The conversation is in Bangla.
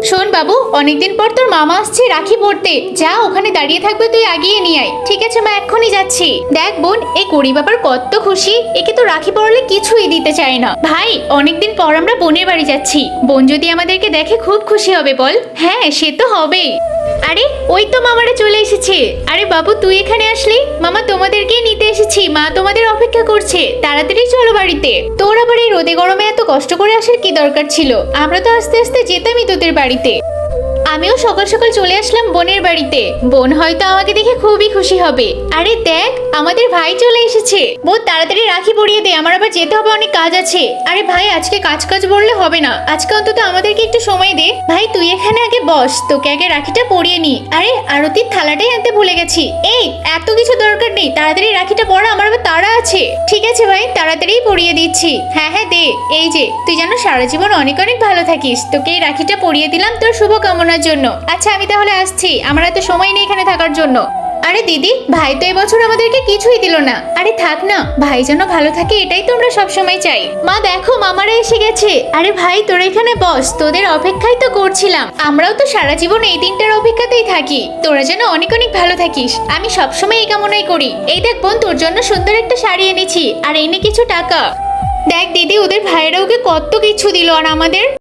শোন বাবু, অনেকদিন পর তোর মামা আসছে রাখি পড়তে। যা, ওখানে দাঁড়িয়ে থাকবে, তুই আগিয়ে নিয়ে আয়। ঠিক আছে মা, এক্ষুনি যাচ্ছি। দেখ বোন, এই কড়ি বাবার কত খুশি, একে তো রাখি পড়ালে কিছুই দিতে চায় না। ভাই, অনেকদিন পর আমরা বোনের বাড়ি যাচ্ছি, বোন যদি আমাদেরকে দেখে খুব খুশি হবে বল। হ্যাঁ, সে তো হবেই। আরে ওই তো মামারা চলে এসেছে। আরে বাবু, তুই এখানে আসলি? মামা তোমাদেরকে নিতে এসেছি, মা তোমাদের অপেক্ষা করছে, তাড়াতাড়ি চলো বাড়িতে। তোর আবার এই রোদে গরমে এত কষ্ট করে আসার কি দরকার ছিল? আমরা তো আস্তে আস্তে যেতামই তোদের বাড়িতে। আমিও সকাল সকাল চলে আসলাম বোনের বাড়িতে, বোন হয়তো আমাকে দেখে খুবই খুশি হবে। আরে দেখ, আমাদের ভাই চলে এসেছে। বোন তাড়াতাড়ি রাখি পরিয়ে দে, আমার আবার যেতে হবে, অনেক কাজ আছে। আরে ভাই, আজকে কাজ কাজ বললে হবে না, আজকে অন্তত আমাদেরকে একটু সময় দে। ভাই তুই এখানে আগে বস, তোকে আগে রাখিটা পরিয়ে নি। আরে আরতির থালাটাই আনতে ভুলে গেছি। এই এত কিছু দরকার নেই, তাড়াতাড়ি রাখিটা পরা, আমার আবার তাড়া আছে। ঠিক আছে ভাই, তাড়াতাড়ি পরিয়ে দিচ্ছি। হ্যাঁ হ্যাঁ দে। এই যে, তুই যেন সারা জীবন অনেক অনেক ভালো থাকিস, তোকে এই রাখিটা পরিয়ে দিলাম তোর শুভ কামনার জন্য। আচ্ছা আমি তাহলে আসছি, আমার এত সময় নেই এখানে থাকার জন্য। আরে দিদি, ভাই তো এবছর আমাদেরকে কিছুই দিল না। আরে থাক না, ভাই যেন ভালো থাকে এটাই তো আমরা সবসময় চাই। মা দেখো, মামারা এসে গেছে। আরে ভাই তোরা এখানে বস, তোদের অপেক্ষাই তো করছিলাম। আমরাও তো সারা জীবন এই দিনটার অপেক্ষাতেই থাকি, তোরা যেন অনেক অনেক ভালো থাকিস, আমি সবসময় এই কামনাই করি। এই দেখ বোন, তোর জন্য সুন্দর একটা শাড়ি এনেছি, আর এই নে কিছু টাকা। দেখ দিদি, ওদের ভাইয়েরা ওকে কত কিছু দিল, আর আমাদের